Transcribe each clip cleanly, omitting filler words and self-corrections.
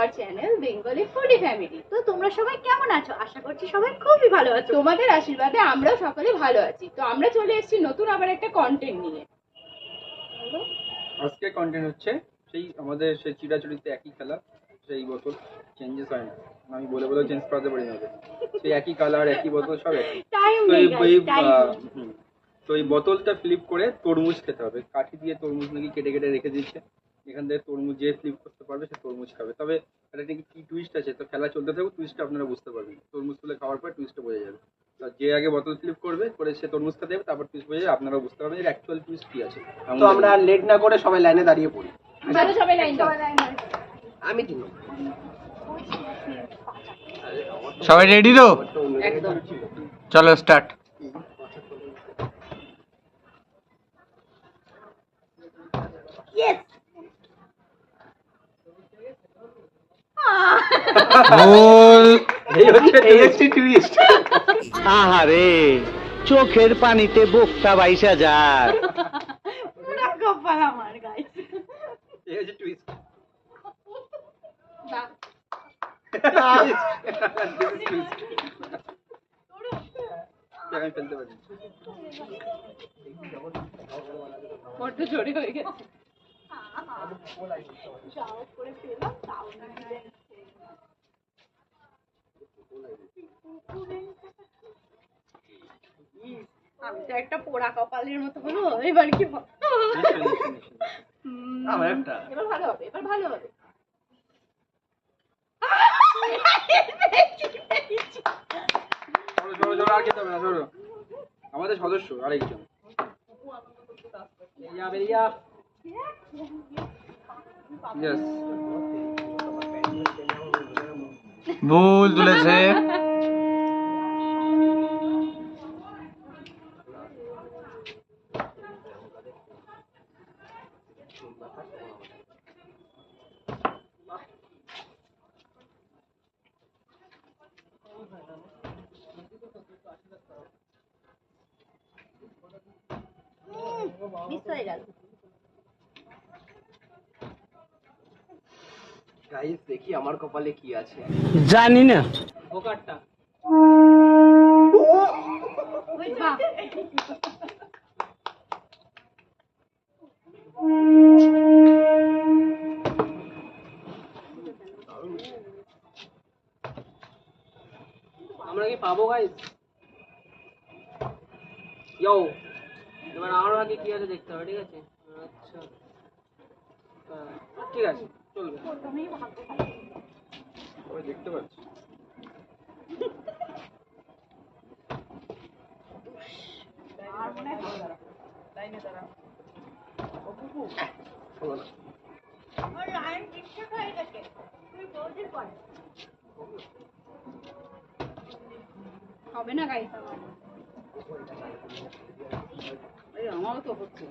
Our channel Bengali foodie family. তো তোমরা সবাই কেমন আছো? আশা করছি সবাই খুবই ভালো আছো। তোমাদের আশীর্বাদে আমরাও সকলে ভালো আছি। তো আমরা চলে এসেছি নতুন আবার একটা কন্টেন্ট নিয়ে। আজকে কন্টেন্ট হচ্ছে আমাদের সেই চিড়াচুড়িতে একই খেলা, সেই বোতল চেঞ্জেস হয় না, আমি বলে বলে চেঞ্জ করাতে পারি না, সেই একই কালার একই বোতল সব একই। তো এই বোতলটা ফ্লিপ করে তরমুজ খেতে হবে। কাঠি দিয়ে তরমুজ নাকি কেটে কেটে রেখে দিচ্ছে, এখান থেকে তরমুজ যে ফ্লিপ করতে পারবে সে তরমুজ খাবে। তবে এটা নাকি কি টুইস্ট আছে, তো খেলা চলতে থাকুক, টুইস্টটা আপনারা বুঝতে পারবেন। তরমুজ তুলে খাওয়ার পর টুইস্টটা বোঝা যাবে। যে আগে বোতল ফ্লিপ করবে করে সে তরমুজ খেতে যাবে, তারপর টুইস্ট বোঝা যাবে, আপনারা বুঝতে পারবেন এর অ্যাকচুয়াল টুইস্ট কি আছে। তো আমরা লেট না করে সবাই লাইনে দাঁড়িয়ে পড়ি। চলো সবাই লাইন দাও। আমি 3 নম্বর। সবাই রেডি তো? একদম। চলো স্টার্ট। বল। এই হচ্ছে টুইস্ট। আহারে চোখের পানিতে বোকটা বাইসা যায়। পুরা কপাল আমার গাইস। এই হচ্ছে টুইস্ট। আমি ফেলতে পারি। বড্ড জোরে হয়ে গেছে। সাহস করে ফেললাম তাও না। আমি তো একটা পোড়া কপালের মতো হলো। এবার কি আমার একটা। এবার ভালো হবে, এবার ভালো হবে। আর খেতে হবে না, ধরো আমাদের সদস্য আরেকজন। Yes. ভুল তুলেছে। মিস হয়ে গেল। গাইস দেখি আমার কপালে কি আছে। জানি না। পোকারটা। ওই বাহ। আমরা কি পাবো গাইস? ইয়ো এবার আমার ভাগে কি আছে দেখতে হবে, ঠিক আছে? আচ্ছা ঠিক আছে চলবে। প্রথমেই ভাগ্য খারাপ। ওই দেখতে পাচ্ছি। আর মনে হয় লাইনে দাঁড়া। হলো না। আমার লাইন ঠিকঠাক হয়ে গেছে। তুই বলছিস পরে হবে না গাইস আমার। এই আমারও তো হচ্ছে।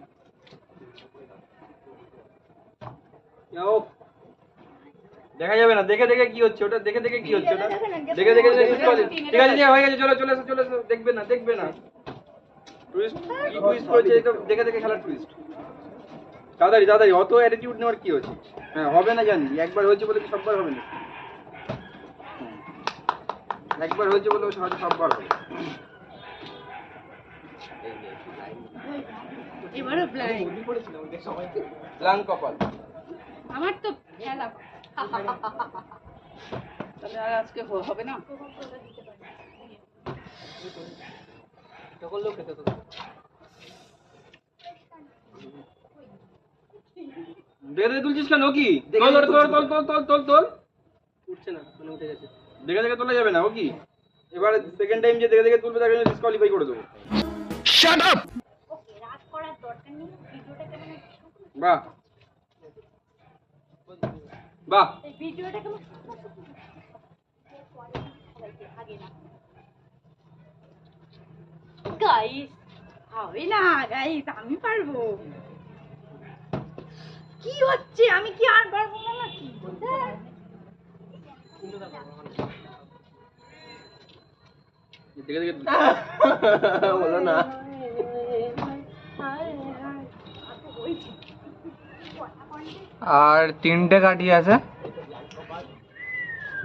যাও, দেখা যাবে না, দেখে দেখে কি হচ্ছে ওটা, দেখে দেখে কি হচ্ছে ওটা, দেখে দেখে ঠিক আছে, হয়ে গেছে, চলো চলে এসো চলে এসো। দেখবে না দেখবে না, টুইস্ট কি টুইস্ট করেছে এটা দেখে দেখে খেলার টুইস্ট। তাড়াতাড়ি তাড়াতাড়ি, অত অ্যাটিটিউড নেওয়ার কি হচ্ছে? হ্যাঁ হবে না জানি, একবার হয়েছে বলে কি সববার হবে না? একবার হয়েছে বলে হয়তো সববার হবে। এবারও ব্লাইন্ড। ব্ল্যাঙ্ক কপাল। আমার তো খেলা তাহলে আর আজকে হবে না। সকল লোক খেতে তো দেখে দেখে তুলছিস কেন? কি তোল তোল তোল তোল তোল তোল তোল, উঠছে না, মানে উঠে গেছে। দেখে দেখে তোলা যাবে না। ও কি এবারে সেকেন্ড টাইম যে দেখে দেখে তুলবে তার জন্য ডিসকোয়ালিফাই করে দেবো। Shut up. ওকে, রাগ করার দরকার নেই। ভিডিওটা কেমন বাহ বাহ, এই ভিডিওটা কেমন আগে না গাইস, হবে না গাইস, আমি পারবো। কি হচ্ছে? আমি কি আর পারবো না নাকি? দেখে দেখে হলো না। আর 3টে কাঠি আছে।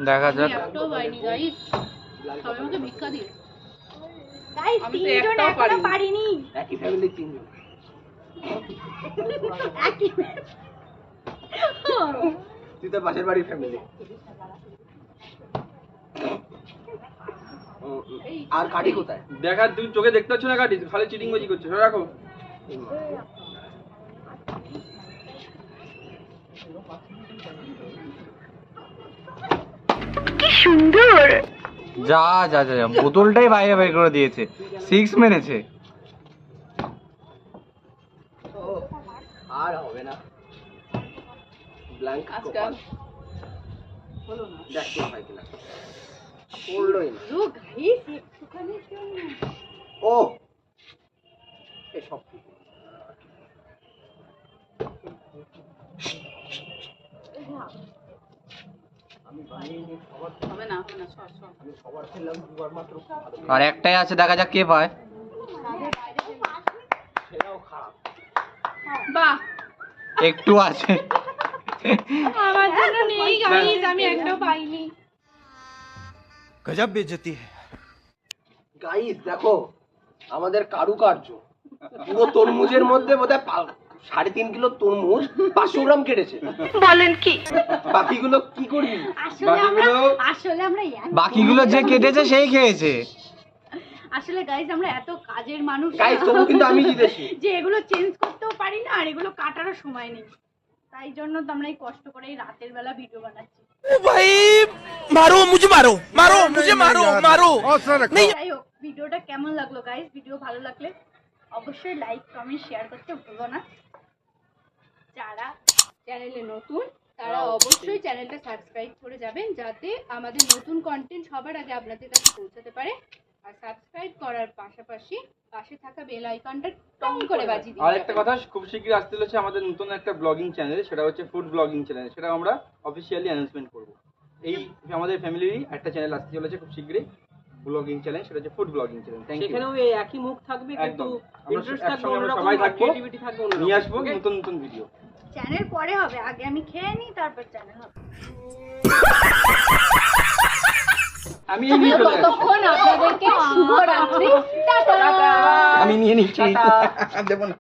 দেখা আমি যাক। একটাও পাইনি গাইস, সবাই আমাকে ভিক্ষা দিয়ে। গাইস আমি তো তিনজন একটাও এখনো পারিনি। পারিনি। একই ফ্যামিলির তিনজন। একই তুই তো পাশের বাড়ির ফ্যামিলি। আর কাঠি কোথায়? দেখা, তুমি চোখে দেখতে পাচ্ছ না কাটি, খালি চিটিং বাজি করছো। সরে রাখো। যা যা যা যা, বোতলটাই বাইরে বের করে দিয়েছে, 6 মেরেছে। আর হবে না। ব্ল্যাঙ্ক আজকাল হলো না। দেখ তো হয় কিনা। পড়লোই না। ও গাইস একটুখানির জন্য। ও এ সব কি? হবে না হবে না, সর সর। আমি সবার খেললাম দুবার মাত্র। আর একটাই আছে, দেখা যাক কে পায়। সেটাও খারাপ। বাহ, একটু আছে। আমার জন্য নেই গাইস, আমি একটাও পাইনি। গজব বেইজ্জতি है। গাইস দেখো আমাদের কারুকার্য। পুরো তরমুজের মধ্যে বোধহয় 3.5 কিলো তরমুজ 500 গ্রাম কেটেছে। বলেন কি? বাকিগুলো কি করবি? আসলে আমরা বাকিগুলো যে কেটেছে সেই খেয়েছে। আসলে গাইস আমরা এত কাজের মানুষ গাইস তবু কিন্তু আমি জিতেছি। যে এগুলো চেঞ্জ করতেও পারি না, আর এগুলো কাটারও সময় নেই। তাই জন্য তো আমরা এই কষ্ট করে এই রাতের বেলা ভিডিও বানাচ্ছি। যাই হোক, ভিডিওটা কেমন লাগলো গাইস? ভিডিও ভালো লাগলে অবশ্যই লাইক কমেন্ট শেয়ার করতে ভুলো না। যারা চ্যানেলে নতুন তারা অবশ্যই চ্যানেলটা সাবস্ক্রাইব করে যাবেন, যাতে আমাদের নতুন কন্টেন্ট সবার আগে আপনাদের কাছে পৌঁছাতে পারে। আর সাবস্ক্রাইব করার পাশাপাশি পাশে থাকা বেল আইকনটা টং করে বাজিয়ে দিন। আর একটা কথা, খুব শীঘ্রই আসতে চলেছে আমাদের নতুন একটা ব্লগিং চ্যানেল, সেটা হচ্ছে ফুড ব্লগিং চ্যানেল। সেটা আমরা অফিসিয়ালি অ্যানাউন্সমেন্ট করব। এই আমাদের ফ্যামিলিরই একটা চ্যানেল আসতে চলেছে খুব শীঘ্রই, ব্লগিং চ্যানেল, সেটা হচ্ছে food blogging channel. Thank you. সেখানেও এই একই মুখ থাকবে কিন্তু একদম। ইন্টারেস্ট থাকবে আমরা অন্যরকম, সবাই থাকবো, ক্রিয়েটিভিটি থাকবে অন্যরকম। নিয়ে আসবো Okay? নতুন নতুন ভিডিও। চ্যানেল পরে হবে, আগে আমি খেয়ে নিই তারপর চ্যানেল হবে। আমি এই নিয়ে চলে আসছি। ততক্ষণ আপনাদেরকে শুভরাত্রি, টাটা। আমি নিয়ে নিচ্ছি। দেবো না।